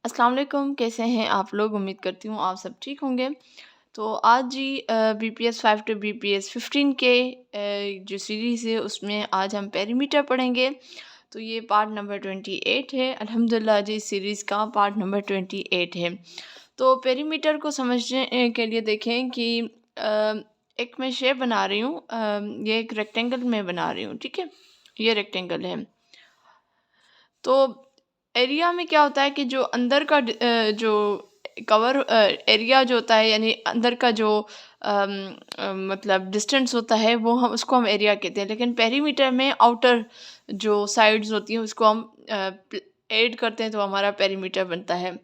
अस्सलाम वालेकुम, कैसे हैं आप लोग? उम्मीद करती हूँ आप सब ठीक होंगे। तो आज जी BPS 5 टू BPS 15 के जो सीरीज़ है उसमें आज हम पेरीमीटर पढ़ेंगे। तो ये पार्ट नंबर 28 है। अल्हम्दुलिल्लाह जी इस सीरीज़ का पार्ट नंबर 28 है। तो पेरीमीटर को समझने के लिए देखें कि अ, एक मैं शेप बना रही हूँ। ये एक रेक्टेंगल में बना रही हूँ, ठीक है? ये रेक्टेंगल है। तो एरिया में क्या होता है कि जो अंदर का जो कवर एरिया जो होता है, यानी अंदर का जो मतलब डिस्टेंस होता है, वो हम उसको हम एरिया कहते हैं। लेकिन पेरीमीटर में आउटर जो साइड्स होती हैं उसको हम ऐड करते हैं तो हमारा पेरीमीटर बनता है।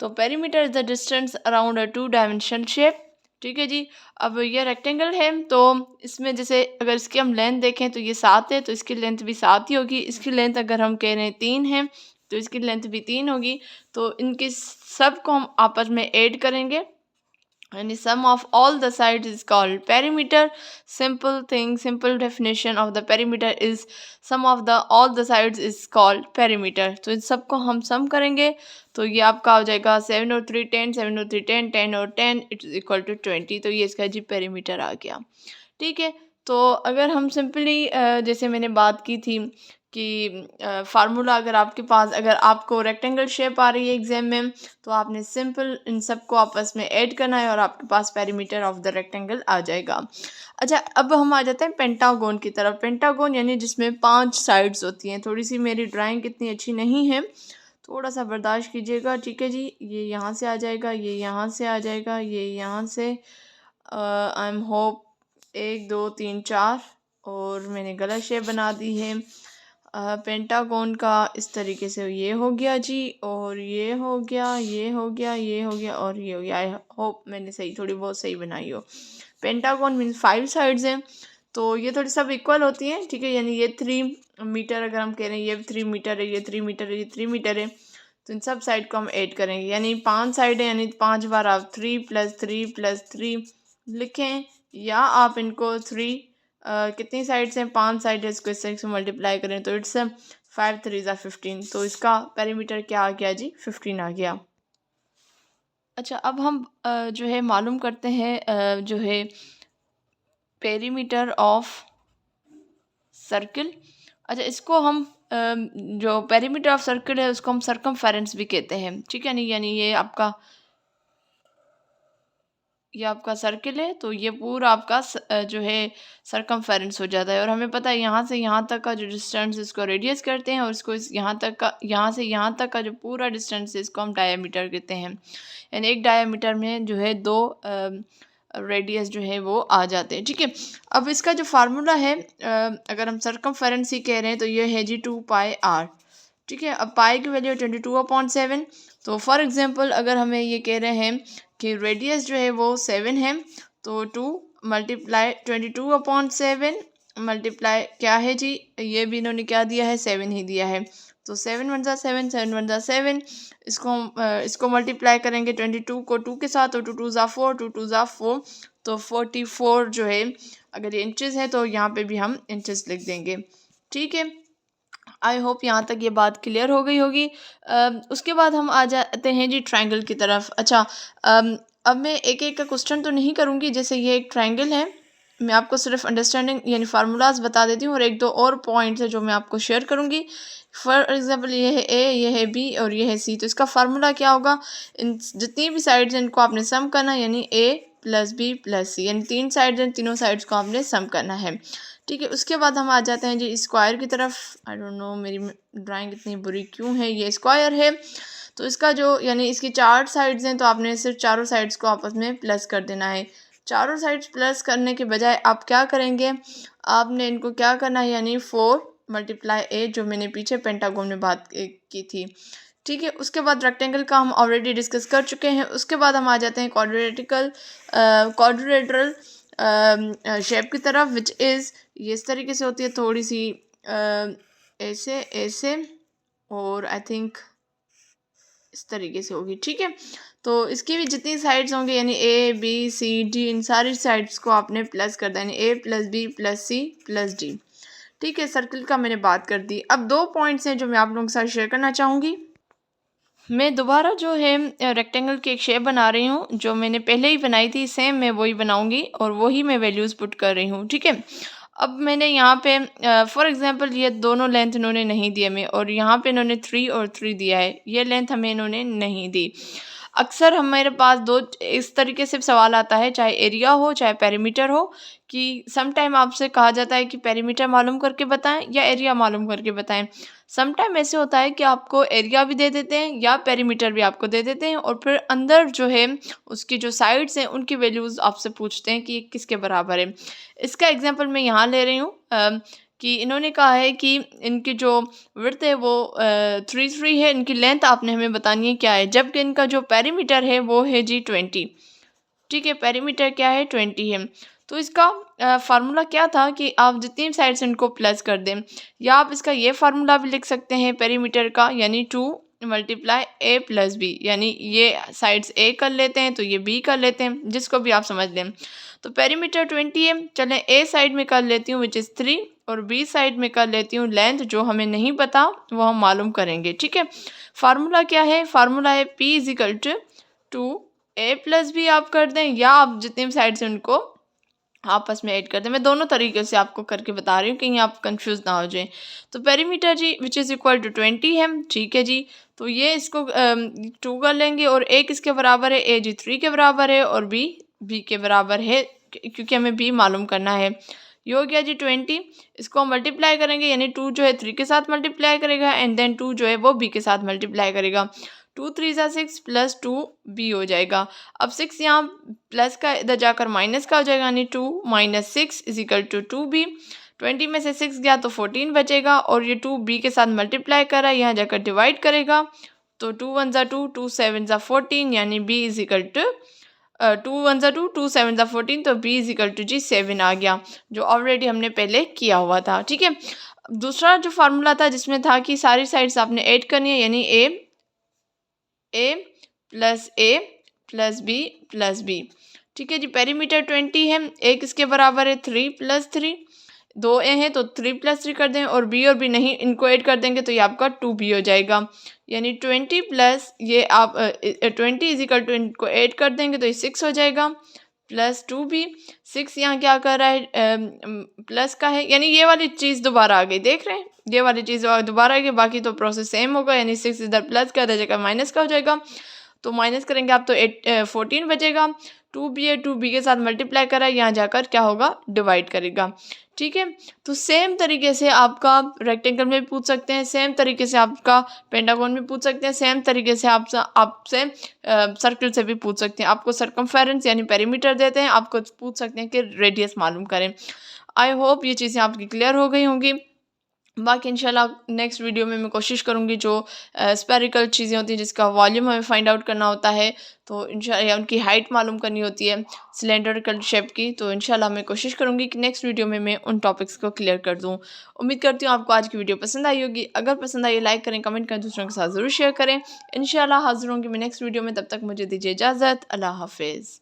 तो perimeter is the distance around a two dimension shape. ठीक है जी। अब ये रेक्टेंगल है, तो इसमें जैसे अगर इसकी हम लेंथ देखें तो ये 7 है, तो इसकी लेंथ भी 7 ही होगी। इसकी लेंथ अगर हम कह रहे हैं 3 है, तो इसकी लेंथ भी 3 होगी। तो इनके सब को हम आपस में ऐड करेंगे, and the sum of all the sides is called perimeter. Simple definition of the perimeter is sum of the all the sides is called perimeter. तो इन सबको हम सम करेंगे तो ये आपका हो जाएगा 7 और 3 10, 7 और 3 10, 10 और 10 इट इज इक्वल टू 20। तो ये इसका जी पेरीमीटर आ गया। ठीक है। तो अगर हम सिंपली जैसे मैंने बात की थी कि फार्मूला, अगर आपके पास, अगर आपको रेक्टेंगल शेप आ रही है एग्जाम में, तो आपने सिंपल इन सबको आपस में ऐड करना है और आपके पास पेरीमीटर ऑफ द रेक्टेंगल आ जाएगा। अच्छा, अब हम आ जाते हैं पेंटागोन की तरफ। पेंटागोन यानी जिसमें 5 साइड्स होती हैं। थोड़ी सी मेरी ड्राइंग इतनी अच्छी नहीं है, थोड़ा सा बर्दाश्त कीजिएगा। ठीक है जी। ये यहाँ से आ जाएगा, ये यहाँ से आ जाएगा, ये यहाँ से आई एम होप 1 2 3 4, और मैंने गलत शेप बना दी है। पेंटागोन का इस तरीके से ये हो गया जी, और ये हो गया, ये हो गया, ये हो गया, और ये हो गया। आई होप मैंने सही, थोड़ी बहुत सही बनाई हो। पेंटागोन मीन्स 5 साइड्स हैं, तो ये थोड़ी सब इक्वल होती हैं। ठीक है, यानी ये 3 मीटर अगर हम कह रहे हैं, ये 3 मीटर है, ये 3 मीटर है, ये 3 मीटर है, तो इन सब साइड को हम ऐड करेंगे। यानी 5 साइड है, यानी 5 बार आप 3 + 3 + 3 लिखें, या आप इनको 3 कितनी साइड्स हैं, 5 साइड है, इसको इस से मल्टीप्लाई करें तो इट्स 5 3 ज़ा 15। तो इसका पेरीमीटर क्या आ गया जी, 15 आ गया। अच्छा, अब हम जो है मालूम करते हैं जो है पेरीमीटर ऑफ सर्किल। अच्छा, इसको हम जो पेरीमीटर ऑफ सर्किल है उसको हम सरकमफेरेंस भी कहते हैं। ठीक है नहीं, यानी ये आपका सर्किल है, तो ये पूरा आपका जो है सरकमफेरेंस हो जाता है। और हमें पता है यहाँ से यहाँ तक का जो डिस्टेंस इसको रेडियस करते हैं, और इसको इस यहाँ तक का, यहाँ से यहाँ तक का जो पूरा डिस्टेंस है इसको हम डायमीटर कहते हैं। यानी एक डायमीटर में जो है 2 रेडियस जो है वो आ जाते हैं। ठीक है। अब इसका जो फार्मूला है, अगर हम सरकमफेरेंस ही कह रहे हैं, तो ये है जी 2πr। ठीक है। अब पाई की वैल्यू 22/7। तो फॉर एग्जांपल अगर हमें ये कह रहे हैं कि रेडियस जो है वो 7 है, तो 2 × 22/7 मल्टीप्लाई क्या है जी, ये भी इन्होंने क्या दिया है, 7 ही दिया है। तो 7 × 1 = 7, 7 × 1 = 7। इसको मल्टीप्लाई करेंगे 22 को 2 के साथ, तो 2 2 ज़ा 4, 2 2 ज़ा 4, तो 44 जो है। अगर ये इंचेस है तो यहाँ पे भी हम इंचेस लिख देंगे। ठीक है। आई होप यहाँ तक ये बात क्लियर हो गई होगी। उसके बाद हम आ जाते हैं जी ट्रायंगल की तरफ। अच्छा, अब मैं एक एक का क्वेश्चन तो नहीं करूँगी। जैसे ये एक ट्रायंगल है, मैं आपको सिर्फ अंडरस्टैंडिंग यानी फार्मूलाज बता देती हूँ, और एक दो और पॉइंट्स है जो मैं आपको शेयर करूँगी। फॉर एग्जांपल ये है ए, ये है बी और ये है सी। तो इसका फार्मूला क्या होगा, इन जितनी भी साइड्स हैं इनको आपने सम करना, यानी ए + बी + सी, यानी 3 साइड्स हैं, तीनों साइड्स को आपने सम करना है। ठीक है। उसके बाद हम आ जाते हैं जी स्क्वायर की तरफ। आई डोंट नो मेरी ड्राइंग इतनी बुरी क्यों है। ये स्क्वायर है, तो इसका जो यानी इसकी 4 साइड्स हैं, तो आपने सिर्फ चारों साइड्स को आपस में प्लस कर देना है। चारों साइड्स प्लस करने के बजाय आप क्या करेंगे, आपने इनको क्या करना है, यानी 4 × 8, जो मैंने पीछे पेंटागोन में बात की थी। ठीक है। उसके बाद रेक्टेंगल का हम ऑलरेडी डिस्कस कर चुके हैं। उसके बाद हम आ जाते हैं क्वाड्रिलेटरल शेप की तरफ, विच इज़ ये इस तरीके से होती है, थोड़ी सी ऐसे ऐसे, और आई थिंक इस तरीके से होगी। ठीक है। तो इसकी भी जितनी साइड्स होंगे, यानी ए बी सी डी, इन सारी साइड्स को आपने प्लस कर देना, ए + बी + सी + डी। ठीक है। सर्किल का मैंने बात कर दी। अब 2 पॉइंट्स हैं जो मैं आप लोगों के साथ शेयर करना चाहूँगी। मैं दोबारा जो है रेक्टेंगल की एक शेप बना रही हूँ, जो मैंने पहले ही बनाई थी सेम मैं वही बनाऊँगी और वही मैं वैल्यूज़ पुट कर रही हूँ, ठीक है। अब मैंने यहाँ पे फॉर एग्ज़ाम्पल ये दोनों लेंथ इन्होंने नहीं दिए हमें, और यहाँ पे इन्होंने 3 और 3 दिया है, ये लेंथ हमें इन्होंने नहीं दी। अक्सर हमारे पास दो इस तरीके से सवाल आता है, चाहे एरिया हो चाहे पेरीमीटर हो, कि सम टाइम आपसे कहा जाता है कि पेरीमीटर मालूम करके बताएं या एरिया मालूम करके बताएं। सम टाइम ऐसे होता है कि आपको एरिया भी दे देते हैं या पेरीमीटर भी आपको दे देते हैं, और फिर अंदर जो है उसकी जो साइड्स हैं उनकी वैल्यूज़ आपसे पूछते हैं कि ये किसके बराबर है। इसका एग्जांपल मैं यहाँ ले रही हूँ कि इन्होंने कहा है कि इनकी जो विड्थ है वो 3 है, इनकी लेंथ आपने हमें बतानी है क्या है, जबकि इनका जो पेरीमीटर है वो है जी 20। ठीक है, पेरीमीटर क्या है 20 है। तो इसका फार्मूला क्या था कि आप जितनी साइड्स इनको प्लस कर दें, या आप इसका ये फार्मूला भी लिख सकते हैं पेरीमीटर का, यानी 2 मल्टीप्लाई ए प्लस बी, यानी ये साइड्स ए कर लेते हैं तो ये बी कर लेते हैं, जिसको भी आप समझ लें। तो पेरीमीटर 20 है, चलें ए साइड में कर लेती हूँ विच इज़ 3, और बी साइड में कर लेती हूँ लेंथ, जो हमें नहीं पता वो हम मालूम करेंगे, ठीक है। फार्मूला क्या है, फार्मूला है P is equal to A plus B आप कर दें, या आप जितने भी साइड से उनको आपस में ऐड कर दें। मैं दोनों तरीके से आपको करके बता रही हूँ, कहीं आप कंफ्यूज ना हो जाए। तो पेरीमीटर जी विच इज़ इक्वल टू 20 है, ठीक है जी। तो ये इसको 2 कर लेंगे, और ए किसके बराबर है, ए जी 3 के बराबर है, और बी बी के बराबर है, क्योंकि हमें बी मालूम करना है। ये हो गया जी 20। इसको हम मल्टीप्लाई करेंगे, यानी 2 जो है 3 के साथ मल्टीप्लाई करेगा, एंड देन 2 जो है वो बी के साथ मल्टीप्लाई करेगा। 2 3 ज़ा 6 प्लस 2 बी हो जाएगा। अब 6 यहाँ प्लस का इधर जाकर माइनस का हो जाएगा, यानी 2 minus 6 is equal to 2 B. 20 में से 6 गया तो 14 बचेगा, और ये 2 बी के साथ मल्टीप्लाई कर रहा है, यहाँ जाकर डिवाइड करेगा, तो 2 1 ज़ा 2, 2 7 ज़ा 14, यानी बी इज इक्वल टू 2 1 ज़ा 2, 2 7 ज़ा 14, तो बी इज इक्वल टू जी 7 आ गया, जो ऑलरेडी हमने पहले किया हुआ था, ठीक है। दूसरा जो फार्मूला था जिसमें था कि सारी साइड्स आपने ऐड करनी है, यानी ए प्लस बी प्लस बी, ठीक है जी। पेरीमीटर 20 है, ए किसके बराबर है 3 प्लस 3, दो ए हैं तो 3 प्लस 3 कर दें, और बी नहीं, इनको ऐड कर देंगे तो ये आपका 2 बी हो जाएगा, यानी 20 प्लस ये आप 20 इज इक्वल टू, इनको ऐड कर देंगे तो ये 6 हो जाएगा, प्लस 2 बी। 6 यहाँ क्या कर रहा है प्लस का है, यानी ये वाली चीज़ दोबारा आ गई, देख रहे हैं, ये वाली चीज़ दोबारा आ गई, बाकी तो प्रोसेस सेम होगा, यानी 6 इधर प्लस का, इधर जगह माइनस का हो जाएगा, तो माइनस करेंगे आप तो 14 बचेगा। 2 बी है, 2 बी के साथ मल्टीप्लाई करा, यहाँ जाकर क्या होगा डिवाइड करेगा, ठीक है। तो सेम तरीके से आपका रेक्टेंगल में भी पूछ सकते हैं, सेम तरीके से आपका पेंटागन में पूछ सकते हैं, सेम तरीके से आपसे सर्कल से भी पूछ सकते हैं। आपको सरकमफेरेंस यानी पेरीमीटर देते हैं, आपको पूछ सकते हैं कि रेडियस मालूम करें। आई होप ये चीज़ें आपकी क्लियर हो गई होंगी। बाकी इंशाल्लाह नेक्स्ट वीडियो में मैं कोशिश करूँगी जो स्पेरिकल चीज़ें होती हैं जिसका वॉल्यूम हमें फाइंड आउट करना होता है, तो इंशाल्लाह उनकी हाइट मालूम करनी होती है सिलेंडरिकल शेप की, तो इंशाल्लाह मैं कोशिश करूँगी कि नेक्स्ट वीडियो में मैं उन टॉपिक्स को क्लियर कर दूँ। उम्मीद करती हूँ आपको आज की वीडियो पसंद आई होगी। अगर पसंद आई लाइक करें, कमेंट करें, दूसरों के साथ ज़रूर शेयर करें। इंशाल्लाह हाजिर होंगी मैं नेक्स्ट वीडियो में, तब तक मुझे दीजिए इजाज़त। अल्लाह हाफिज़।